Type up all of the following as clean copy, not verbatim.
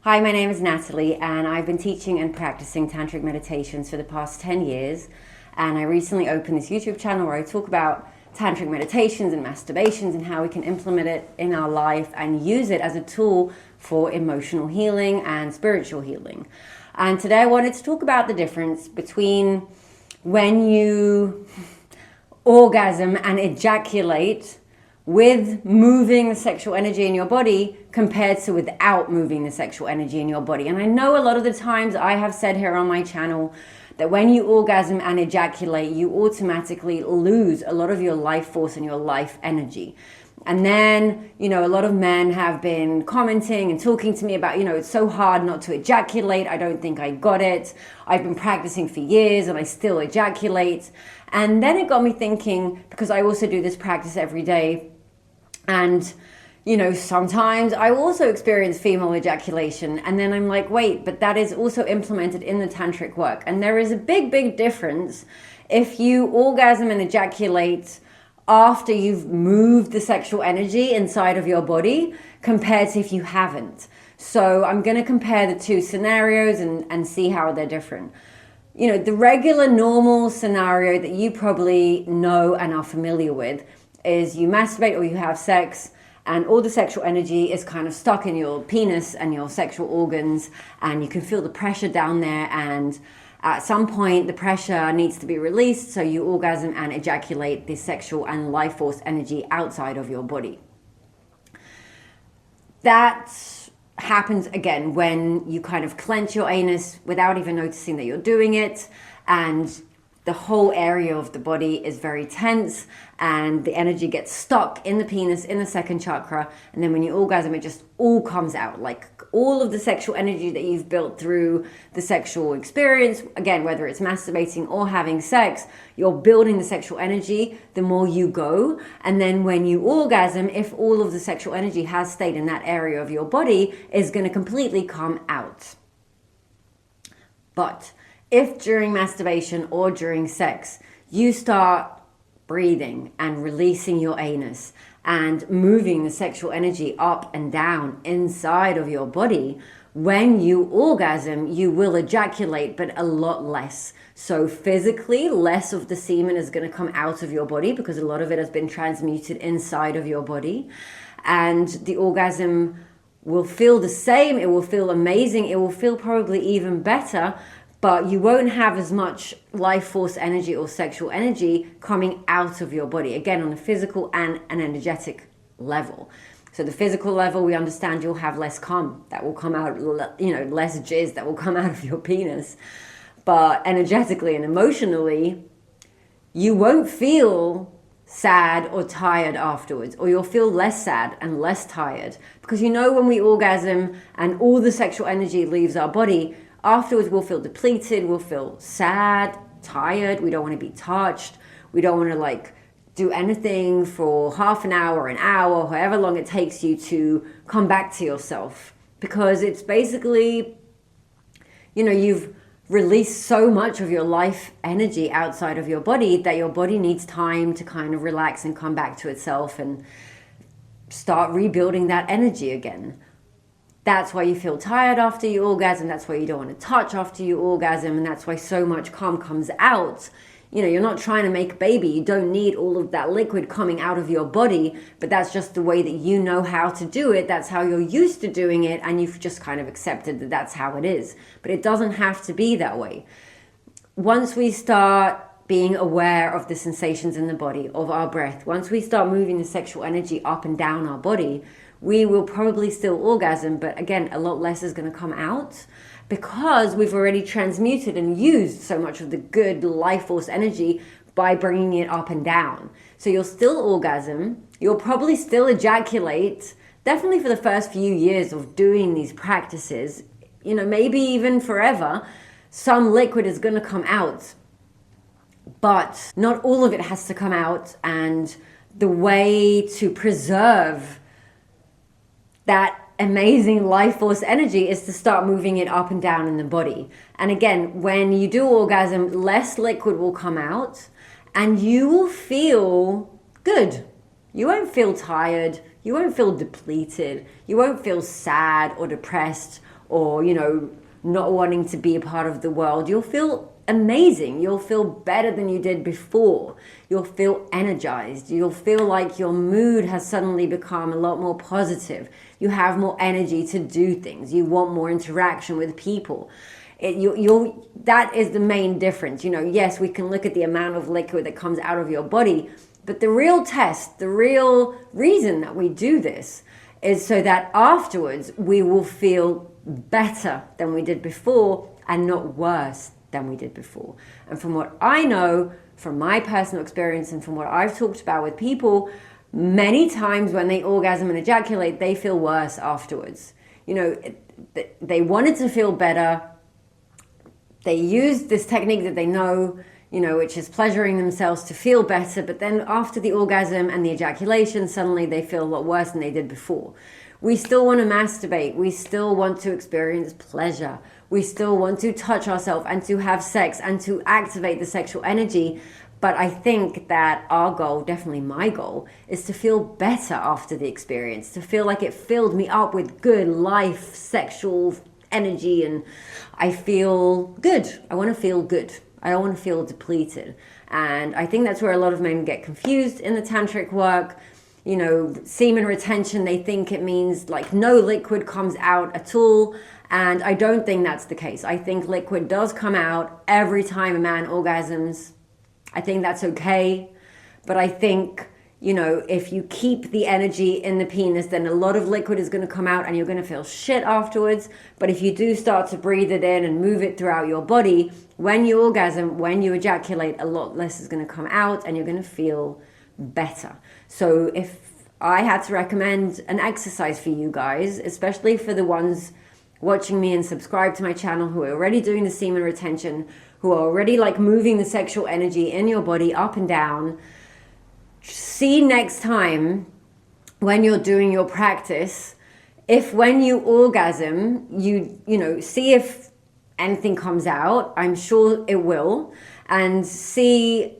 Hi, my name is Natalie, and I've been teaching and practicing tantric meditations for the past 10 years. And I recently opened this YouTube channel where I talk about tantric meditations and masturbations and how we can implement it in our life and use it as a tool for emotional healing and spiritual healing. And today I wanted to talk about the difference between when you orgasm and ejaculate with moving the sexual energy in your body compared to without moving the sexual energy in your body. And I know a lot of the times I have said here on my channel that when you orgasm and ejaculate, you automatically lose a lot of your life force and your life energy. And then, a lot of men have been commenting and talking to me about, it's so hard not to ejaculate. I don't think I got it. I've been practicing for years and I still ejaculate. And then it got me thinking, because I also do this practice every day. And, sometimes I also experience female ejaculation. And then I'm like, wait, but that is also implemented in the tantric work. And there is a big, big difference if you orgasm and ejaculate after you've moved the sexual energy inside of your body compared to if you haven't. So I'm going to compare the two scenarios and see how they're different. The regular normal scenario that you probably know and are familiar with is you masturbate or you have sex and all the sexual energy is kind of stuck in your penis and your sexual organs, and you can feel the pressure down there, and at some point the pressure needs to be released, so you orgasm and ejaculate the sexual and life force energy outside of your body. That happens again when you kind of clench your anus without even noticing that you're doing it, and the whole area of the body is very tense and the energy gets stuck in the penis, in the second chakra. And then when you orgasm, it just all comes out. Like all of the sexual energy that you've built through the sexual experience, again, whether it's masturbating or having sex, you're building the sexual energy the more you go. And then when you orgasm, if all of the sexual energy has stayed in that area of your body, is going to completely come out. But if during masturbation or during sex, you start breathing and releasing your anus and moving the sexual energy up and down inside of your body, when you orgasm, you will ejaculate, but a lot less. So physically, less of the semen is going to come out of your body because a lot of it has been transmuted inside of your body. And the orgasm will feel the same. It will feel amazing. It will feel probably even better, but you won't have as much life force energy or sexual energy coming out of your body, again, on a physical and an energetic level. So the physical level, we understand you'll have less cum that will come out, less jizz that will come out of your penis. But energetically and emotionally, you won't feel sad or tired afterwards, or you'll feel less sad and less tired. Because when we orgasm and all the sexual energy leaves our body, afterwards, we'll feel depleted, we'll feel sad, tired, we don't want to be touched, we don't want to do anything for half an hour, however long it takes you to come back to yourself. Because it's basically, you've released so much of your life energy outside of your body that your body needs time to kind of relax and come back to itself and start rebuilding that energy again. That's why you feel tired after you orgasm. That's why you don't want to touch after you orgasm. And that's why so much cum comes out. You're not trying to make a baby. You don't need all of that liquid coming out of your body. But that's just the way that you know how to do it. That's how you're used to doing it. And you've just kind of accepted that that's how it is. But it doesn't have to be that way. Once we start being aware of the sensations in the body, of our breath, once we start moving the sexual energy up and down our body, we will probably still orgasm, but again, a lot less is going to come out because we've already transmuted and used so much of the good life force energy by bringing it up and down. So you'll still orgasm, you'll probably still ejaculate, definitely for the first few years of doing these practices, maybe even forever, some liquid is going to come out, but not all of it has to come out. And the way to preserve that amazing life force energy is to start moving it up and down in the body. And again, when you do orgasm, less liquid will come out and you will feel good. You won't feel tired. You won't feel depleted. You won't feel sad or depressed or, you know, not wanting to be a part of the world, you'll feel amazing. You'll feel better than you did before. You'll feel energized. You'll feel like your mood has suddenly become a lot more positive. You have more energy to do things. You want more interaction with people. That is the main difference. You know, yes, we can look at the amount of liquid that comes out of your body, but the real test, the real reason that we do this is so that afterwards we will feel better than we did before and not worse than we did before. And from what I know, from my personal experience and from what I've talked about with people, many times when they orgasm and ejaculate, they feel worse afterwards. You know, they wanted to feel better. They used this technique that they know, you know, which is pleasuring themselves to feel better. But then after the orgasm and the ejaculation, suddenly they feel a lot worse than they did before. We still want to masturbate. We still want to experience pleasure. We still want to touch ourselves and to have sex and to activate the sexual energy. But I think that our goal, definitely my goal, is to feel better after the experience, to feel like it filled me up with good life, sexual energy, and I feel good. I want to feel good. I don't want to feel depleted. And I think that's where a lot of men get confused in the tantric work. You know, semen retention, they think it means like no liquid comes out at all. And I don't think that's the case. I think liquid does come out every time a man orgasms. I think that's okay. But I think, you know, if you keep the energy in the penis, then a lot of liquid is going to come out and you're going to feel shit afterwards. But if you do start to breathe it in and move it throughout your body, when you orgasm, when you ejaculate, a lot less is going to come out and you're going to feel better. So if I had to recommend an exercise for you guys, especially for the ones watching me and subscribe to my channel who are already doing the semen retention, who are already like moving the sexual energy in your body up and down, see next time when you're doing your practice, if when you orgasm, you know, see if anything comes out. I'm sure it will. And see,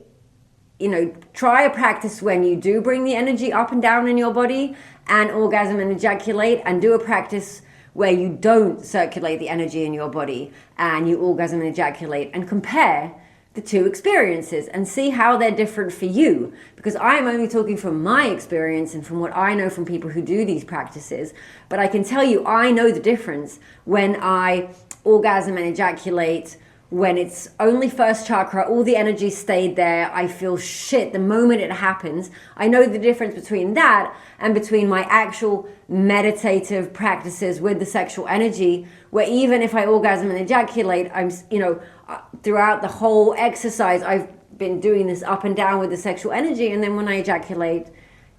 you know, try a practice when you do bring the energy up and down in your body and orgasm and ejaculate, and do a practice where you don't circulate the energy in your body and you orgasm and ejaculate, and compare the two experiences and see how they're different for you. Because I'm only talking from my experience and from what I know from people who do these practices, but I can tell you I know the difference when I orgasm and ejaculate. When it's only first chakra, all the energy stayed there. I feel shit the moment it happens. I know the difference between that and between my actual meditative practices with the sexual energy, where even if I orgasm and ejaculate, I'm, you know, throughout the whole exercise, I've been doing this up and down with the sexual energy. And then when I ejaculate,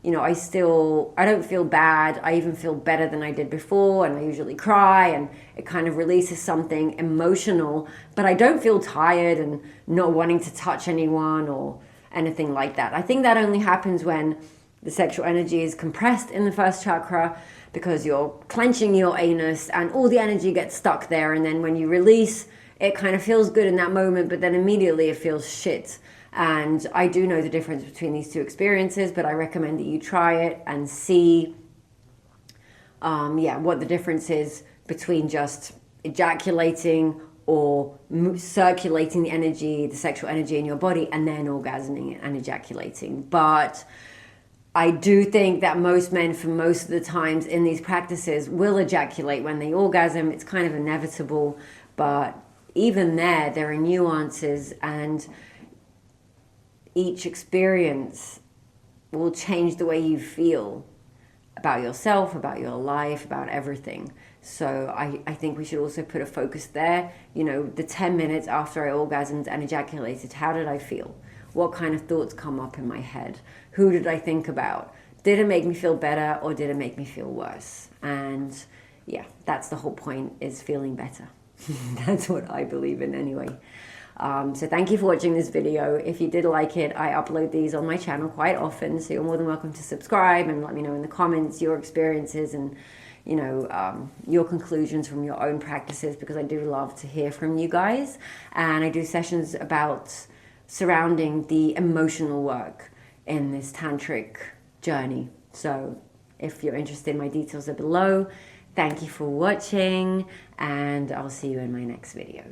you know, I don't feel bad. I even feel better than I did before, and I usually cry, and it kind of releases something emotional, but I don't feel tired and not wanting to touch anyone or anything like that. I think that only happens when the sexual energy is compressed in the first chakra, because you're clenching your anus and all the energy gets stuck there, and then when you release, it kind of feels good in that moment, but then immediately it feels shit. And I do know the difference between these two experiences, but I recommend that you try it and see what the difference is between just ejaculating or circulating the energy, the sexual energy in your body, and then orgasming and ejaculating. But I do think that most men, for most of the times in these practices, will ejaculate when they orgasm. It's kind of inevitable, but even there are nuances, and each experience will change the way you feel about yourself, about your life, about everything. So I think we should also put a focus there. You know, the 10 minutes after I orgasmed and ejaculated, how did I feel? What kind of thoughts come up in my head? Who did I think about? Did it make me feel better, or did it make me feel worse? And yeah, that's the whole point, is feeling better. That's what I believe in anyway. So thank you for watching this video. If you did like it, I upload these on my channel quite often, so you're more than welcome to subscribe and let me know in the comments your experiences and, you know, your conclusions from your own practices, because I do love to hear from you guys. And I do sessions about surrounding the emotional work in this tantric journey. So if you're interested, my details are below. Thank you for watching, and I'll see you in my next video.